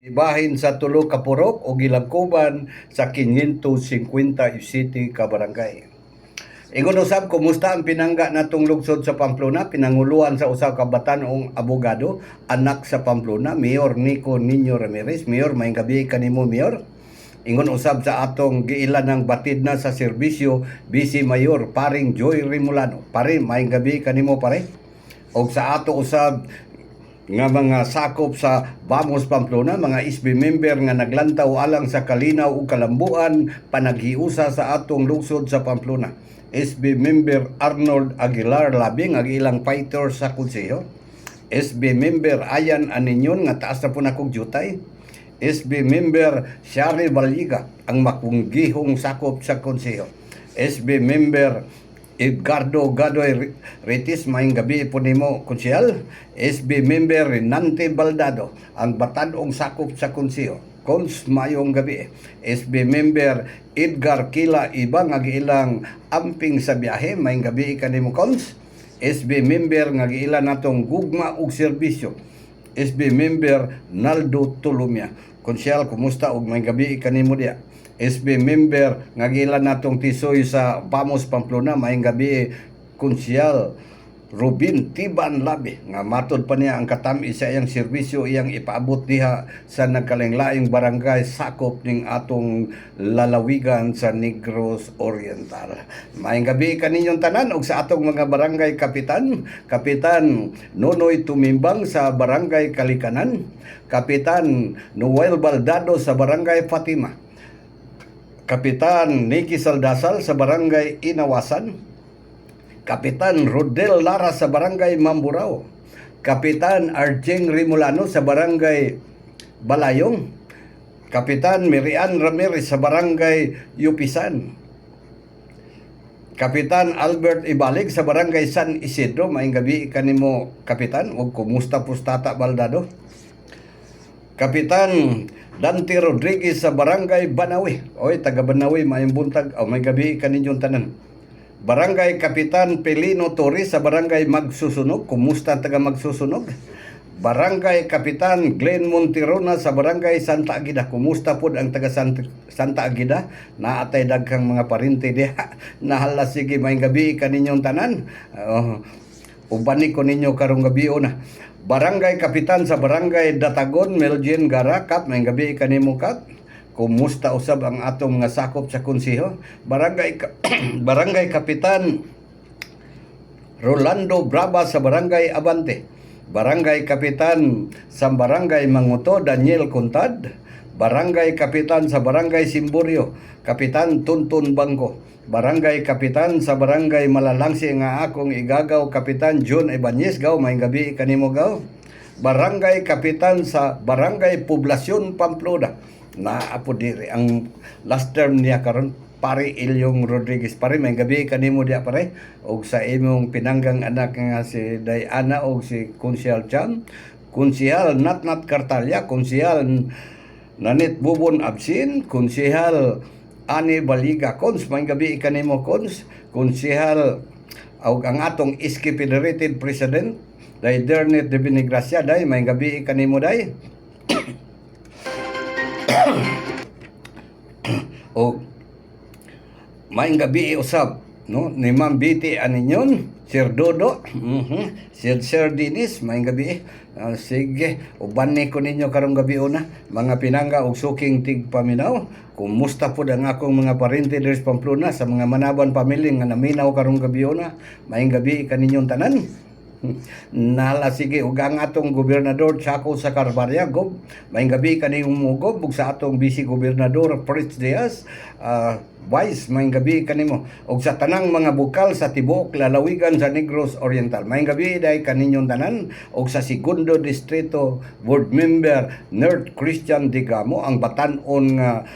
Ibahin sa tulo ka purok o gilagkuban sa 557 ka barangay. Ingon usab, kumusta ang pinangga natong lungsod sa Pamplona? Pinanguluan sa usa ka batanong abogado, anak sa Pamplona, Mayor Nico Niño Ramirez. Mayor, may gabi kanimo, Mayor. Ingon usab sa atong giilan ng batid na sa serbisyo, Vice Mayor paring Joy Rimulano. Pare, may gabi kanimo, pare. Og sa ato usab nga mga sakop sa Vamos Pamplona, mga SB member nga naglantaw alang sa kalinaw ug kalambuan panaghiusa sa atong lungsod sa Pamplona. SB member Arnold Aguilar Labing ang ilang fighter sa konseho. SB member Ayan Aninyon nga taas na po na kong jutay. SB member Shari Valliga ang makunggihong sakop sa konseho. SB member Edgardo Gadoy Ritis, maing gabi po nimo, konsyal. SB member Renante Baldado, ang batanong sakop sa konseho. Cons, mayong gabi. SB member Edgar Kila Ibang, nga ilang amping sa biyahe, maing gabi kanimo, Cons. SB member nga giila natong gugma ug serbisyo. SB member Naldo Tulumia. Konsyal, kumusta ug may gabi kanimo dia? SB member nga gilan natong tisoy sa Vamos Pamplona, maayong gabi, konsyal Rubin Tiban Labi, nga matod pa niya ang katami sa iyang serbisyo iyang ipaabot diha sa nagkalanglaing barangay sakop ning atong lalawigan sa Negros Oriental. Maayong gabi kaninyong tanan og sa atong mga barangay kapitan, Kapitan Nonoy Tumimbang sa barangay Kalikanan, Kapitan Noel Baldado sa barangay Fatima, Kapitan Nicky Saldasal sa barangay Inawasan, Kapitan Rodel Lara sa barangay Mamburao, Kapitan Arjeng Rimulano sa barangay Balayong, Kapitan Mirian Ramirez sa barangay Yupisan, Kapitan Albert Ibalig sa barangay San Isidro. Maayong gabi kanimo, Kapitan, ug kumusta pustata Baldado. Kapitan Dante Rodriguez sa barangay Banawi. Oy, taga Banawi, maayong buntag. May gabi kaninyong tanan. Barangay Kapitan Pelino Torres sa barangay Magsusunog. Kumusta taga Magsusunog? Barangay Kapitan Glenn Montirona sa barangay Santa Aguida. Kumusta pod ang taga Santa Aguida? Naatay daghang mga parinti diha. Nahala, sige, maayong gabi kaninyong tanan. Ubani ko ninyo karong gabi na. Barangay Kapitan sa barangay Datagon, Meljen Garakap, may gabi kanimo, Kap. Kumusta usab ang atong mga sakop sa konseho? Barangay Kapitan Rolando Brava sa barangay Abante, Barangay Kapitan sa barangay Manguto, Daniel Contad, Barangay Kapitan sa barangay Simburio, Kapitan Tuntun Bangko, Barangay Kapitan sa barangay Malalangsi nga akong igagaw, Kapitan John Ibanez. Gaw, may gabi kanimo, gaw. Barangay Kapitan sa barangay Poblasyon Pamplona, na apo diri ang last term niya karon, pare Ilyong Rodriguez. Pare, may gabi kanimo dia, pare, og sa imong pinanggang anak nga si Diana og si Konsyal Cham, Konsyal Natnat Cartalia, Konsyal Nanit Bubon Absin, Konsyal Ani Baliga. Cons, may gabi kanimo, Cons. Konsehal og ang atong Iski Federated President Day Dernet de Binigracia, day may gabi kanimo, day. O may gabi usab, no, ni Ma'am Biti Aninyon, Sir Dodo, Sir Dinis, may gabi. Sige, uban ni ko ninyo karong gabi una, mga pinangga og suking tigpaminaw. Kumusta po ang akong mga parente diri sa Pamplona, sa mga Manaban family nga naminaw karong gabi una. Maayong gabi kaninyong tanan. Nala, sige, ug ang atong gobernador Chaco sa Carbaria, gob, maayong gabi kaniyong mugob, ug sa atong vice gobernador Fritz Diaz, Vice, maayong gabi kanimo, ug sa tanang mga bukal sa tibuok lalawigan sa Negros Oriental. Maayong gabi day kaninyong tanan, ug sa segundo distrito board member Nerd Christian Digamo, ang batan-on nga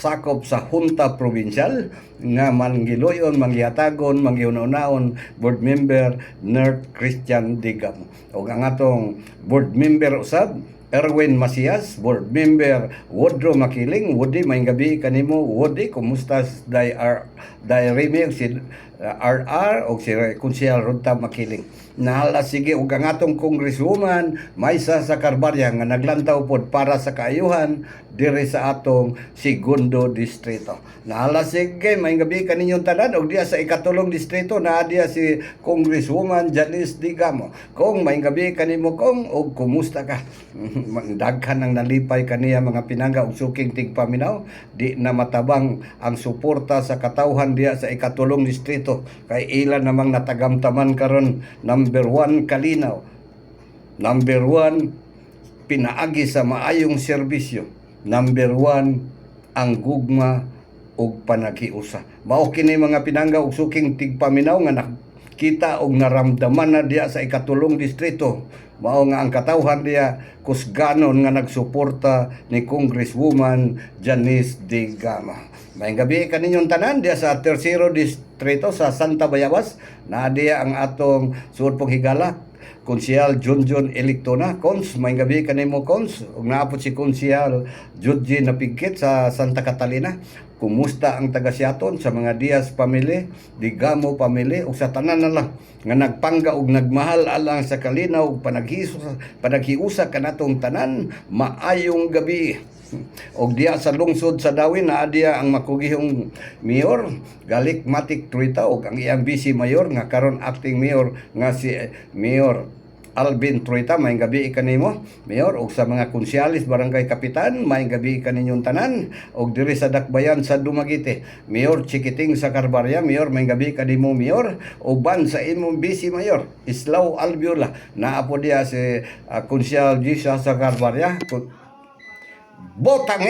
sakop sa Junta Provincial nga manggiloyon, manggihatagon, manggihunahunahon, board member Nerd Christian Digamo. Ug ang atong board member usab Erwin Macias, board member Wodro Makiling. Woody, may gabi kanimo, Woody, kumusta day Remy, si RR o si Konsehal Rodta Makiling. Nahala sige ug ang atong congresswoman Maysa sa Carbarya nga naglantaw pod para sa kaayuhan diri sa atong segundo distrito. Nahala sige may gabi kaninyong tanan og diya sa ikatulong distrito naa diya si Congresswoman Janice Digamo. Kung may gabi kanimo kung og kumusta ka? Daghan ang nalipay kaniya mga pinangga og suking tigpaminaw di na matabang ang suporta sa katawhan diya sa ikatulong distrito kay ilan namang natagamtaman karon. Number 1 kalinaw, number 1 pinaagi sa maayong serbisyo, number 1 ang gugma ug panakiusa. Mao kini mga pinangga og suking tigpaminaw nga nakita og naramdaman na diya sa ikatulong distrito. Mao nga ang katawhan diya kusganon nga nagsuporta ni Congresswoman Janice Digamo. May gabi kaninyong tanan diya sa tercero distrito sa Santa Bayabas na diya ang atong suod pong higala Konsehal Junjun Electona. Kons, may gabi kanimo Kons. Ug naapot si Konsehal Judge Napigkit sa Santa Catalina. Kumusta ang taga Siaton sa mga Diaz family, Digamo family ug sa tanan na lang nga nagpangga ug nagmahal alang sa kalinaw ug panaghiusa kanatong tanan. Maayong gabi. Og diya sa lungsod sa Dawin naa diya ang makugihong mayor Galik Matik Truita ug ang iyang vice mayor nga karon acting mayor nga si Mayor Alvin Truita. May gabi kanimo mayor ug sa mga konsehalis barangay kapitan may gabi kaninyong tanan ug diri sa Dakbayan sa Dumaguete Mayor Chikiting sa Carbarya mayor may gabi kanimo mayor uban sa imong vice mayor Islao Albiola naa po diya si konsehal Gisa sa Carbarya. Botang